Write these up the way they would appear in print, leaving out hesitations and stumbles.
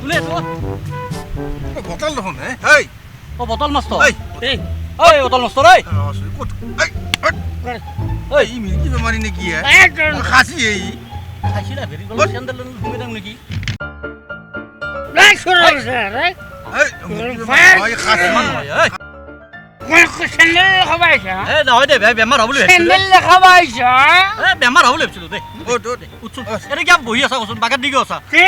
তুলে তো বটল দেখোন এই ও বটল মাস্টার এই এই ওই বটল মাস্টার এই এই ই মির্কি বেমারি নাকি খাসি এই খাইছি না ভেরি গল স্যান্ডেল ঘুমে দাম নাকি রাখ সরো স্যার এই ওই খাসি হয় এই কোন স্যান্ডেল খাবাইছা এ না হয় দে বেমার হবলে স্যান্ডেল খাবাইছা এ বেমার হবলে ছিল দে ও তো উৎসু এটা কি বহি আছা কচোন বাগাত দিকে আছা কি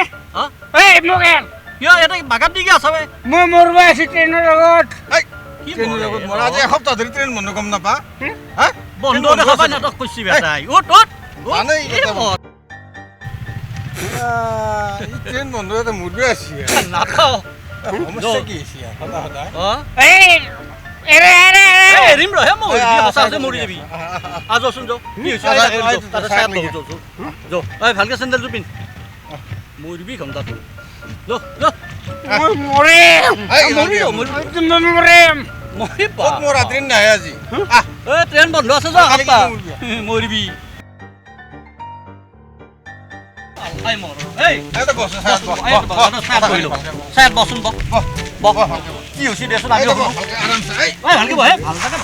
হ্যাঁ এই মোগেন কিয় এটা বাগাত দিকে আছা বে মই মরবা আছি ট্রেনের লগত এই কি ট্রেনের লগত মরা আজি এসপ্তাহ ধৰি ট্ৰেইন বন্ধ গম নাপা হা বন্ধ দেখা পাই নাটক কইছি বেটাই উঠ উঠ জানেই ট্রেন বন্ধ হতে মরবে আসি নাখাও সমস্যা কি আছে সদা সদা অ এই এরে এরে এ রিম রহে মই হসা হসে মৰি যাবি আজ শুন যাও কি হৈছে তাতে সাত লও যাও যাও এই ভালকে স্যান্ডেল জুপিন মৰিবি কম তাত লো লো মই মৰিম এই মৰি মৰি তুমি মৰিম মৰি পা ক'ত মৰা ট্ৰেইন নাহে আজি এ ট্ৰেইন বন্ধ আছে যা কাপা মৰিবি আই মৰ এই এটা বস সাত বস আই বাবা সাত কইলো সাত বসুন বক বক কি হৈছে দেছোন আমি আরামসে এই ওই ভালকে বহে ভাল লাগে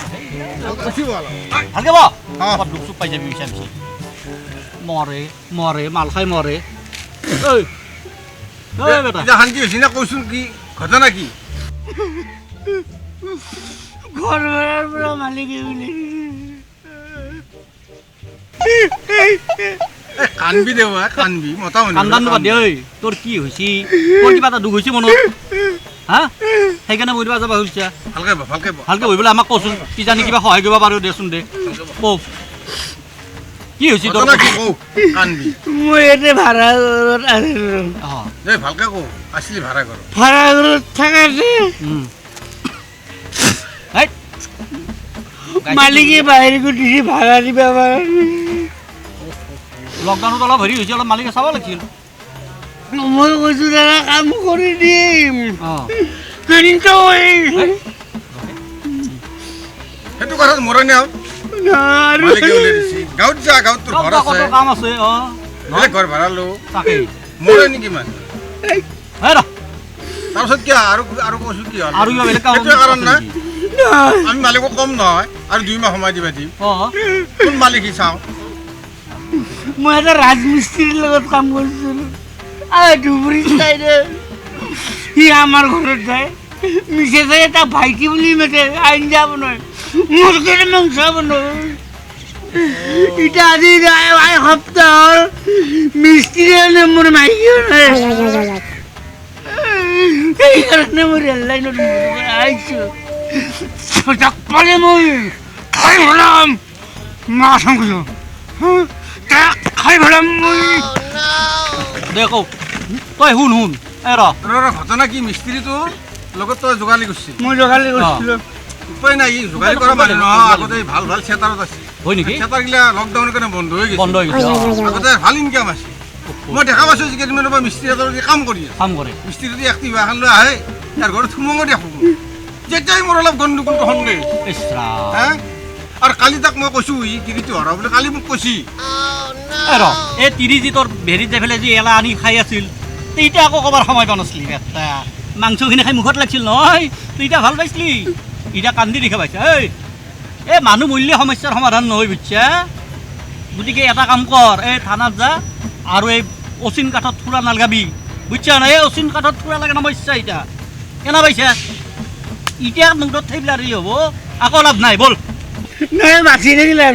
বেশি ভালো ভালকে বহ হ্যাঁ। কত দুখ সুখ পাই যাবি মিশামিশি মরে মরে মাল খাই মরে এই এই বেটা জাহান কি হইছে না কইছুন কি ঘটনা কি ঘর ভাড়ার পুরো মালিক বলি কানবি দেৱা কানবি মতা মানুহ কান্দান বাদ দে ঐ তোৰ কি হৈছে তোৰ কিবা এটা দুখ হৈছে মনত হা সেইকাৰণে মৰিবা যাবা হৈছে ভালকে বহ ভালকে বহ ভালকে বহিবলৈ আমাক কচোন কি জানি কিবা সহায় কৰিব পাৰো দেচোন দে কওঁ কি হৈছে তোৰ ঘটনা কি কও কানবি মই এতে ভাড়া ঘৰত আছিলো অঁ এই ভালকে কও আসলি ভাড়া কৰ ভাড়া ঘৰত থাকাতে এই মালিকে বাহিৰକୁ দিছে ভাড়া দিবা লকডাউনত অলপ হেৰি হৈছে অলপ মালিকে চাব লাগিছিল মই কৈছো দাদা কাম কৰি দিম অঁ কিন্তু সেইটো কথাত মৰণে আও আৰু মালিকে উলিয়াই দিছি গাঁৱত যা গাঁৱত তোৰ ঘৰ আছে কত কাম আছে অঁ বেলেগ ঘৰ ভাড়া লো তাকেই মৰে নেকি মান হে ৰ তাৰপিছত কি আৰু আৰু কৈছো কি হ'ল আৰু কিবা বেলেগ কাম সেইটোৱে কাৰণ না আছে নেকি? আমি মালিকক কম নহয় আৰু 2 মাহ সময় দিবা দিম অঁ কোন মালিক সি চাওঁ মই এটা ৰাজমিস্ত্ৰীৰ লগত কাম কৰিছিলো আৰু ধুবুৰী চাইডে সি আমাৰ ঘৰত যায় মিছে যায় এটা ভাইটি বুলি মাতে আঞ্জা বনায় মোৰ কাৰণে মাংস বনায় এতিয়া আজি এসপ্তাহ হ'ল মিস্ত্ৰী কাৰণে মোৰ মাইকী নাই সেইকাৰণে মই ৰেল লাইনত আহিছোঁ তাক পালে মই খাই ভৰাম মাছ কৈছোঁ খাই ভৰাম মই দে কওঁ তই শুন শুন এ ৰ তোৰ ঘটনা কি মিস্ত্ৰীটো লগত তই যোগালি কৰিছিল মই যোগালি কৰিছিলোঁ উপায় নাই ই যোগালি কৰা মানুহ নহয় আগতে ভাল ভাল থিয়েটাৰত আছিল হয় নেকি থিয়েটাৰগিলা লকডাউনৰ কাৰণে বন্ধ হৈ গৈছে বন্ধ হৈ গৈছে আগতে ভাল ইনকাম আছিল মই দেখা পাইছোঁ যে কেইদিনমানৰ পৰা মিস্ত্ৰী এটাৰ কাম কৰি আছে কাম কৰে মিস্ত্ৰীটো এক্টিভ এখন লৈ আহে ইয়াৰ ঘৰত সোমঙ দেখোঁ যেতিয়াই মোৰ অলপ গণ্ডগোলটো সন্দেহ ইছ ৰাম হা আৰু কালি তাক মই কৈছোঁ ই তিৰিটো হৰা বুলি কালি মোক কৈছি এ ৰ এই তিৰি যি তোৰ ভেৰিত যাই পেলাই যি এলা আনি খাই আছিল তেতিয়া আকৌ ক'বাৰ সময় পোৱা নাছিলি এটা মাংসখিনি খাই মুখত লাগিছিল নহয় তেতিয়া ভাল পাইছিলি এতিয়া কান্দি দেখা পাইছা এই মানুহ মূল্য সমস্যাৰ সমাধান নহয় বুজিছা গতিকে এটা কাম কৰ এই থানাত যা আৰু এই অচিন কাঠত থোৰা নালগাবি বুজিছা না এই অচিন কাঠত থোৰা লাগে সমস্যা এতিয়া কেনা পাইছা এতিয়া মুখত থৈবিলাক হ'ব আকৌ লাভ নাই বল নাই বাচি থাকিলে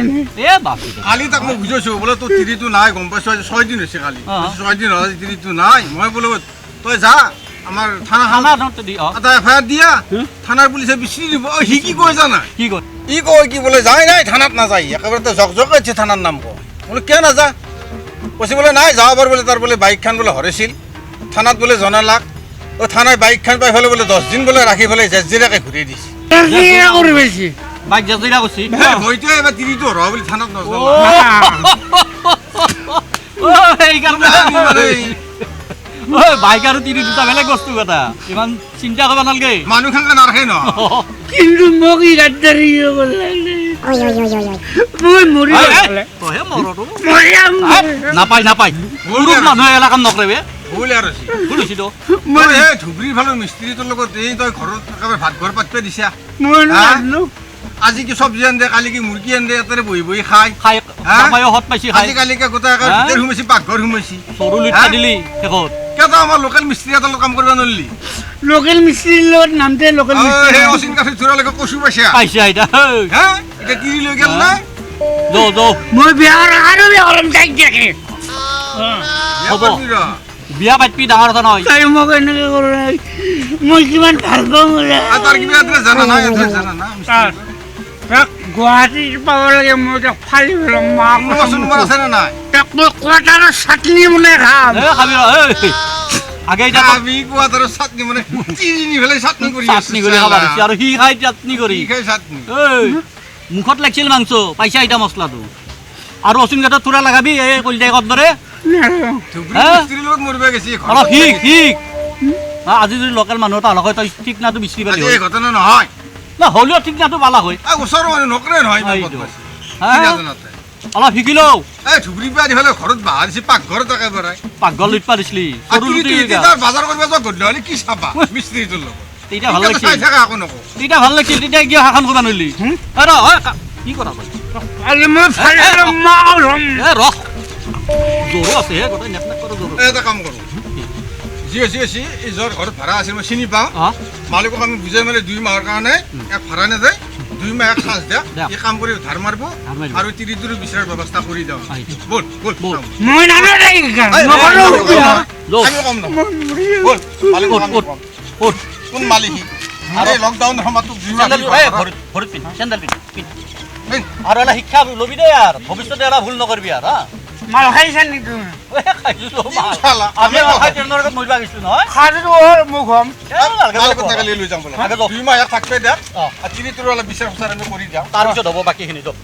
এ বাপি কালি তাক মই বুজাইছোঁ বোলে তোৰ তিৰিটো নাই গম পাইছোঁ আজি 6 দিন হৈছে কালি অঁ। 6 দিন হ'ল আজি তিৰিটো নাই মই বোলো তই যা আমাৰ থানাখন থানা দি অঁ এটা এফআইআৰ দিয়া থানাৰ পুলিচে বিচাৰি দিব সি কি কয় জানা কি কয় ই কয় কি বোলে যাই নাই থানাত নাযায় একেবাৰে জক জকাইছে থানাৰ নাম কয় বোলে কিয় নাযা কৈছে বোলে নাই যাব পাৰ বোলে তাৰ বোলে বাইকখন বোলে হৰেছিল থানাত বোলে জনালাক থানাই বাইকখন পাই পেলাই বোলে 10 দিন বোলে ৰাখি পেলাই জেজিৰাকে ঘূৰাই দিছে কৰি পাইছে বাইক জাজিৰা কৈছি মইতো এবাৰ তিৰিটো হৰা বুলি থানাত নাযাওঁ সেইকাৰণে ঐ বাইক আৰু তিৰি দুটা বেলেগ বস্তু কথা ইমান চিন্তা কৰিব নালাগে মানুহখানকে নাৰাখে ন কিন্তু মোক ই গাদ্দাৰি হ'ব লাগিলে মই মৰি গ'লে তহে মৰতো মৰিয়াম নাপায় নাপায় পুৰুষ মানুহে এলা কাম নকৰে ভুল আৰু আছে শুনিছি তো মই এই ধুবুৰীৰ ফালৰ মিস্ত্ৰীটোৰ লগত এই তই ঘৰত একেবাৰে ভাত ঘৰ পাতিব দিছা মই নাজানো আজি কি চব্জি আন দে কালি কি মুৰ্গী আন দে এটাৰে বহি বহি খাই খাই হা? কামায়ো হত পাইছি খাই আজিকালিকে গোটেই একে হা? ভিতৰ সোমাইছি পাকঘৰ সোমাইছি চৰু লিটা দিলি শেষত কিয় তই আমাৰ লোকেল মিস্ত্ৰী এটাৰ লগত কাম কৰিব নোৱাৰিলি লোকেল মিস্ত্ৰীৰ লগত নামতে লোকেল সেই মিস্ত্ৰী অচিন কাঠি চোৰালৈকে কচু পাইছা পাইছে আইতা হা এতিয়া তিৰি লৈ গেল না যৌ মই বিয়া আৰু বিয়া কৰিম তাইক দেখি বিয়া হ'ব। পাতিবি ৰ। বিয়া পাতিবি ডাঙৰ কথা নহয় তাই মোক এনেকে কৰে নাই মই কিমান ভাল পাওঁ বোলে আৰু তাৰ কিবা এটা জানা নাই এটা জানা না মিস্ত্ৰী গুৱাহাটীত পাব লাগে মই তাক ফালি পেলাম নম্বৰ চম্বৰ আছে নে নাই তাক মই কোৱাটাৰৰ চাটনি বনাই খাম এ খাবি ৰ এই আগে এতিয়া তই আমি কোৱাত আৰু চাটনি মানে তিৰি নি পেলাই চাটনি কৰি চাটনি কৰি খাব দিছে আৰু সি খাই চাটনি কৰি কি খাই চাটনি এই মুখত লাগিছিল মাংস পাইছা এতিয়া মছলাটো আৰু অচিন ঘাটত থোৰা লগাবি এই কলিতাই কত দৰে ধুবুৰী হা? মিস্ত্ৰীৰ লগত মৰিব গৈছি অলপ শিক শিক আজি যদি লোকেল মানুহ এটা হয় তই ঠিক নাটো বিচাৰি পালি আজি হয় এই ঘটনা নহয় না হ'লেও ঠিক নাটো পালা হয় ওচৰৰ মানুহ নকৰে নহয় ইমান এইটো। বদমাছি। হা? কি নাজানাতে? অলপ শিকি লওঁ এই ধুবুৰীৰ পৰা আহি পেলাই ঘৰত বাহাৰ দিছে পাকঘৰত একেবাৰে পাকঘৰ লুটপা দিছিলি আৰু চৰু তুলি লুটি তুলি তাৰ বাজাৰ কৰিব যোৱা গধূলি হ'লে কি চাবা মিস্ত্ৰীটোৰ লগত তেতিয়া ভাল এতিয়াতো চাই লাগিছিল থাকা একো নকওঁ তেতিয়া ভাল লাগিছিল তেতিয়া কিয় শাসন কৰিব নোৱাৰিলি কি কৰা তই আজি মই ফালি পেলাম মাল হ'ম এ ৰস জ্বৰো আছে হে গোটেই নেক নেক কৰে জ্বৰো এই এটা কাম কৰোঁ যি হৈছে এই যোৱাৰ ঘৰত ভাড়া আছিল মই চিনি পাওঁ অঁ মালিকক আমি বুজাই মেলি 2 মাহৰ কাৰণে এক ভাড়া নেযায় 2 মাহ এক চান্স দিয়া দিয়ক। এই কাম কৰি ধাৰ মাৰিব ধাৰ মাৰিব। আৰু তিৰি বিচাৰাৰ ব্যৱস্থা কৰি দিওঁ আহিছো। বল বল বল। যাওঁ। মই নাজানো এই, নকৰো এই, বিয়া। যৌ আমিও কম দাম মই মৰি বল মালিকক ক'ত আমি ক'ত কম। ক'ত কোন মালিক সি? আৰু এই লকডাউনৰ সময়ত 2 মাহ চেণ্ডেল সি এই ঘৰত- ভৰিত পিন্ধ চেণ্ডেল পিন্ধ পিন্ধ এই, আৰু এটা শিক্ষা ল'বি দেই আৰ ভৱিষ্যতে এটা ভুল নকৰিবি আর হা মাল খাইছা নেকি তুমি খাইছো শালা, আমি আমি খাই ট্ৰেইনৰ লগত মৰিবা গৈছিলো নহয় খাজটো হ'ল মোক হ'ম মালিকক তাকে লৈ যাম বোলে আগে যাওঁ। 2 মাহ ইয়াত থাকবে দিয়া অঁ আৰু তিৰিটোৰ অলপ বিচাৰ খোচাৰ আমি কৰি দিওঁ তাৰপিছত হ'ব বাকীখিনি যাওক